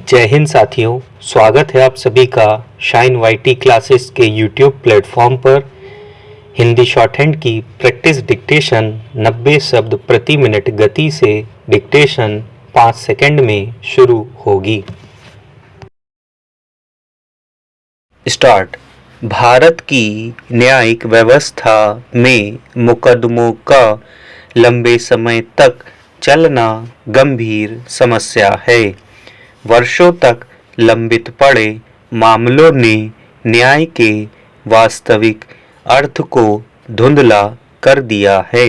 जय हिंद साथियों, स्वागत है आप सभी का शाइन वाईटी क्लासेस के यूट्यूब प्लेटफॉर्म पर। हिंदी शॉर्ट हैंड की प्रैक्टिस डिक्टेशन 90 शब्द प्रति मिनट गति से डिक्टेशन 5 सेकंड में शुरू होगी। स्टार्ट। भारत की न्यायिक व्यवस्था में मुकदमों का लंबे समय तक चलना गंभीर समस्या है। वर्षों तक लंबित पड़े मामलों ने न्याय के वास्तविक अर्थ को धुंधला कर दिया है।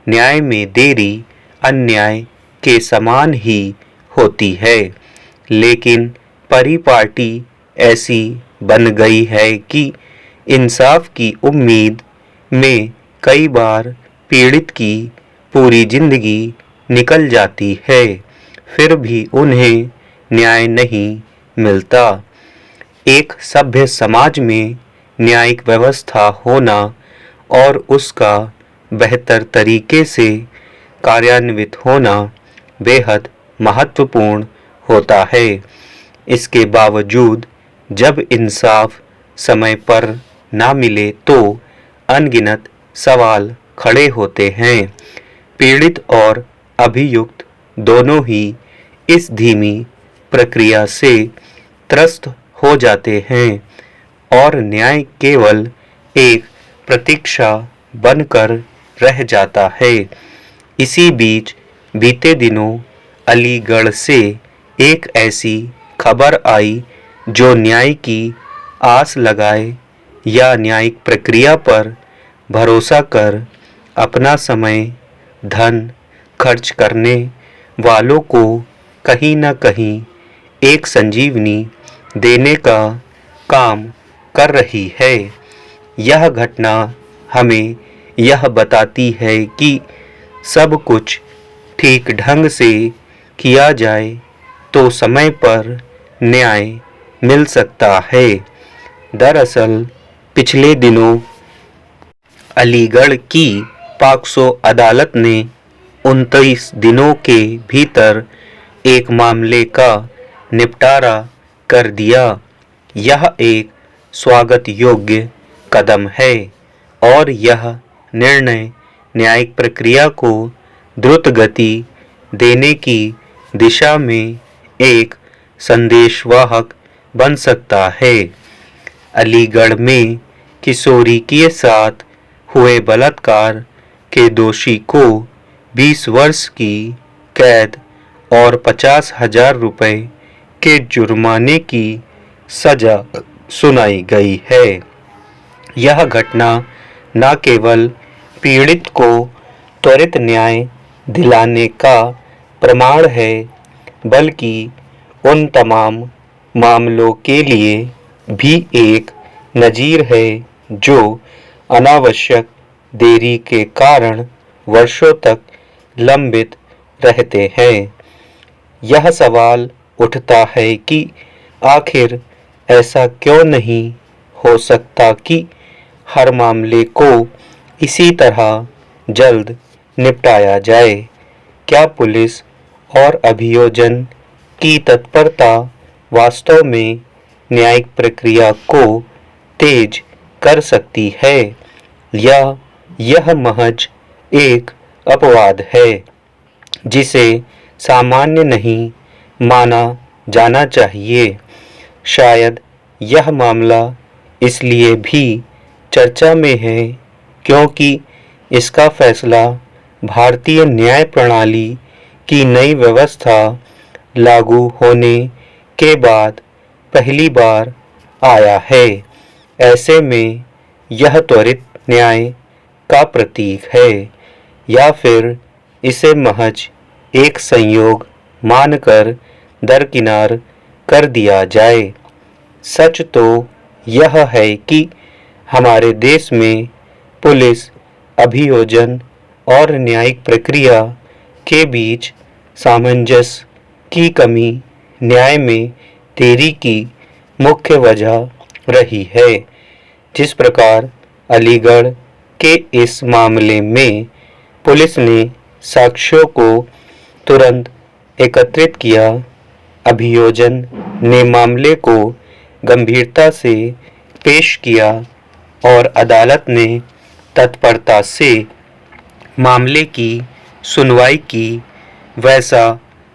न्याय में देरी अन्याय के समान ही होती है, लेकिन परिपाटी ऐसी बन गई है कि इंसाफ की उम्मीद में कई बार पीड़ित की पूरी जिंदगी निकल जाती है, फिर भी उन्हें न्याय नहीं मिलता। एक सभ्य समाज में न्यायिक व्यवस्था होना और उसका बेहतर तरीके से कार्यान्वित होना बेहद महत्वपूर्ण होता है। इसके बावजूद जब इंसाफ समय पर ना मिले तो अनगिनत सवाल खड़े होते हैं। पीड़ित और अभियुक्त दोनों ही इस धीमी प्रक्रिया से त्रस्त हो जाते हैं और न्याय केवल एक प्रतीक्षा बनकर रह जाता है। इसी बीच बीते दिनों अलीगढ़ से एक ऐसी खबर आई जो न्याय की आस लगाए या न्यायिक प्रक्रिया पर भरोसा कर अपना समय धन खर्च करने वालों को कहीं न कहीं एक संजीवनी देने का काम कर रही है। यह घटना हमें यह बताती है कि सब कुछ ठीक ढंग से किया जाए तो समय पर न्याय मिल सकता है। दरअसल पिछले दिनों अलीगढ़ की पॉक्सो अदालत ने 29 दिनों के भीतर एक मामले का निपटारा कर दिया। यह एक स्वागत योग्य कदम है और यह निर्णय न्यायिक प्रक्रिया को द्रुत गति देने की दिशा में एक संदेशवाहक बन सकता है। अलीगढ़ में किशोरी के साथ हुए बलात्कार के दोषी को 20 वर्ष की कैद और 50,000 रुपए के जुर्माने की सजा सुनाई गई है। यह घटना न केवल पीड़ित को त्वरित न्याय दिलाने का प्रमाण है, बल्कि उन तमाम मामलों के लिए भी एक नजीर है जो अनावश्यक देरी के कारण वर्षों तक लंबित रहते हैं। यह सवाल उठता है कि आखिर ऐसा क्यों नहीं हो सकता कि हर मामले को इसी तरह जल्द निपटाया जाए। क्या पुलिस और अभियोजन की तत्परता वास्तव में न्यायिक प्रक्रिया को तेज कर सकती है, या यह महज एक अपवाद है जिसे सामान्य नहीं माना जाना चाहिए? शायद यह मामला इसलिए भी चर्चा में है क्योंकि इसका फैसला भारतीय न्याय प्रणाली की नई व्यवस्था लागू होने के बाद पहली बार आया है। ऐसे में यह त्वरित न्याय का प्रतीक है, या फिर इसे महज एक संयोग मानकर दरकिनार कर दिया जाए? सच तो यह है कि हमारे देश में पुलिस, अभियोजन और न्यायिक प्रक्रिया के बीच सामंजस्य की कमी न्याय में देरी की मुख्य वजह रही है। जिस प्रकार अलीगढ़ के इस मामले में पुलिस ने साक्ष्यों को तुरंत एकत्रित किया, अभियोजन ने मामले को गंभीरता से पेश किया और अदालत ने तत्परता से मामले की सुनवाई की। वैसा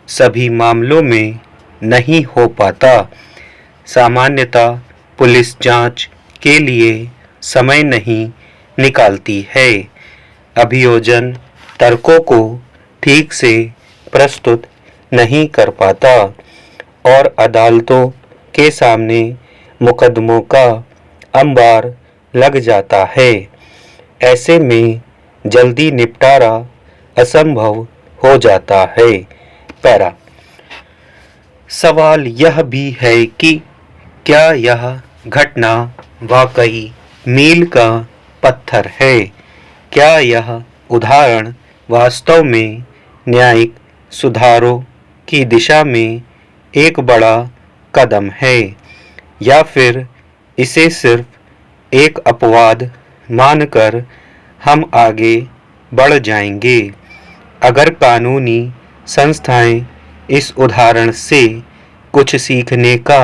सभी मामलों में नहीं हो पाता। सामान्यतः पुलिस जांच के लिए समय नहीं निकालती है, अभियोजन तर्कों को ठीक से प्रस्तुत नहीं कर पाता और अदालतों के सामने मुकदमों का अंबार लग जाता है। ऐसे में जल्दी निपटारा असंभव हो जाता है। पैरा। सवाल यह भी है कि क्या यह घटना वाकई मील का पत्थर है? क्या यह उदाहरण वास्तव में न्यायिक सुधारों की दिशा में एक बड़ा कदम है, या फिर इसे सिर्फ एक अपवाद मानकर हम आगे बढ़ जाएंगे? अगर कानूनी संस्थाएं इस उदाहरण से कुछ सीखने का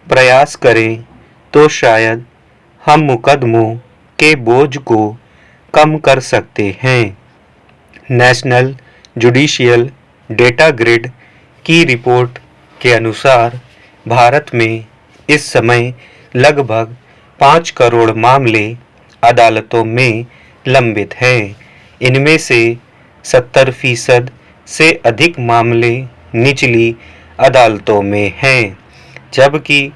प्रयास करें तो शायद हम मुकदमों के बोझ को कम कर सकते हैं। नेशनल जुडिशियल डेटा ग्रिड की रिपोर्ट के अनुसार भारत में इस समय लगभग 5 करोड़ मामले अदालतों में लंबित हैं। इनमें से 70% से अधिक मामले निचली अदालतों में हैं, जबकि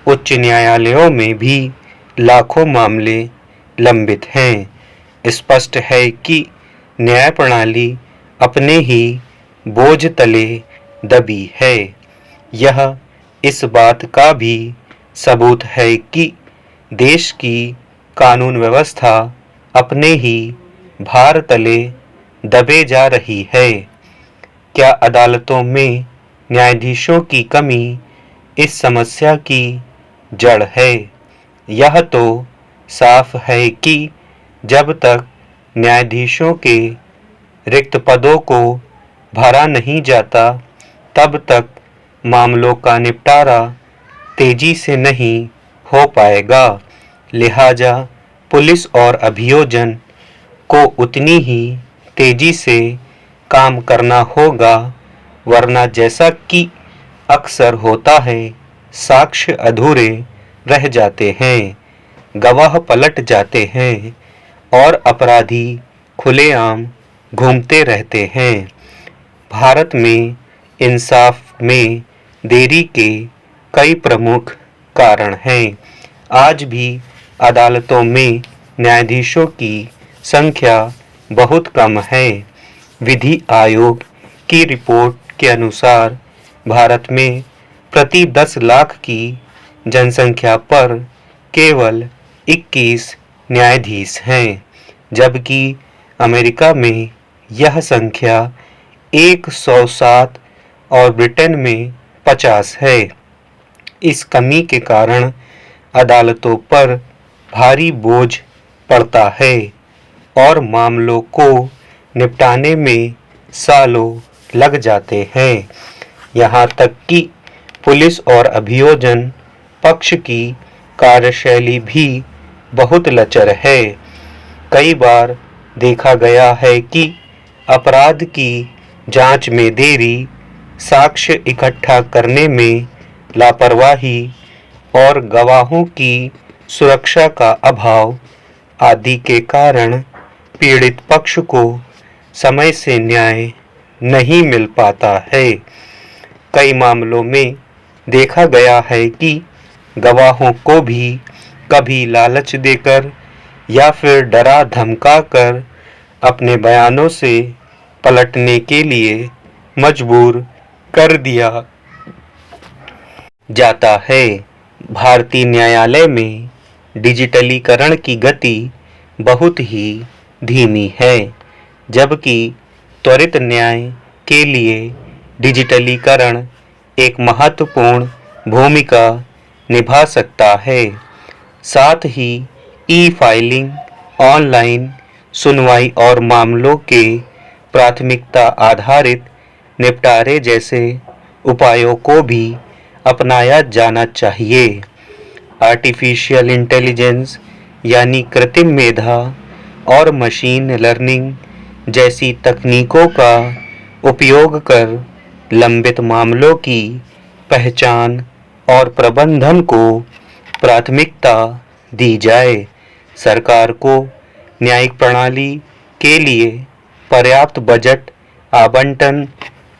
उच्च न्यायालयों में भी लाखों मामले लंबित हैं। स्पष्ट है कि न्याय प्रणाली अपने ही बोझ तले दबी है। यह इस बात का भी सबूत है कि देश की कानून व्यवस्था अपने ही भार तले दबे जा रही है। क्या अदालतों में न्यायाधीशों की कमी इस समस्या की जड़ है? यह तो साफ है कि जब तक न्यायाधीशों के रिक्त पदों को भरा नहीं जाता, तब तक मामलों का निपटारा तेजी से नहीं हो पाएगा। लिहाजा पुलिस और अभियोजन को उतनी ही तेजी से काम करना होगा, वरना जैसा कि अक्सर होता है, साक्ष्य अधूरे रह जाते हैं, गवाह पलट जाते हैं और अपराधी खुलेआम घूमते रहते हैं। भारत में इंसाफ में देरी के कई प्रमुख कारण हैं। आज भी अदालतों में न्यायाधीशों की संख्या बहुत कम है। विधि आयोग की रिपोर्ट के अनुसार भारत में प्रति 10 लाख की जनसंख्या पर केवल 21 न्यायाधीश हैं, जबकि अमेरिका में यह संख्या 107 और ब्रिटेन में 50 है। इस कमी के कारण अदालतों पर भारी बोझ पड़ता है और मामलों को निपटाने में सालों लग जाते हैं। यहाँ तक कि पुलिस और अभियोजन पक्ष की कार्यशैली भी बहुत लचर है। कई बार देखा गया है कि अपराध की जांच में देरी, साक्ष्य इकट्ठा करने में लापरवाही और गवाहों की सुरक्षा का अभाव आदि के कारण पीड़ित पक्ष को समय से न्याय नहीं मिल पाता है। कई मामलों में देखा गया है कि गवाहों को भी कभी लालच देकर या फिर डरा धमकाकर अपने बयानों से पलटने के लिए मजबूर कर दिया जाता है। भारतीय न्यायालय में डिजिटलीकरण की गति बहुत ही धीमी है, जबकि त्वरित न्याय के लिए डिजिटलीकरण एक महत्वपूर्ण भूमिका निभा सकता है। साथ ही ई-फाइलिंग, ऑनलाइन सुनवाई और मामलों के प्राथमिकता आधारित निपटारे जैसे उपायों को भी अपनाया जाना चाहिए। आर्टिफिशियल इंटेलिजेंस यानी कृत्रिम मेधा और मशीन लर्निंग जैसी तकनीकों का उपयोग कर लंबित मामलों की पहचान और प्रबंधन को प्राथमिकता दी जाए। सरकार को न्यायिक प्रणाली के लिए पर्याप्त बजट आवंटन,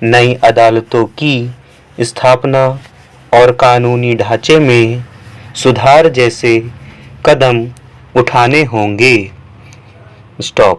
नई अदालतों की स्थापना और कानूनी ढांचे में सुधार जैसे कदम उठाने होंगे। स्टॉप।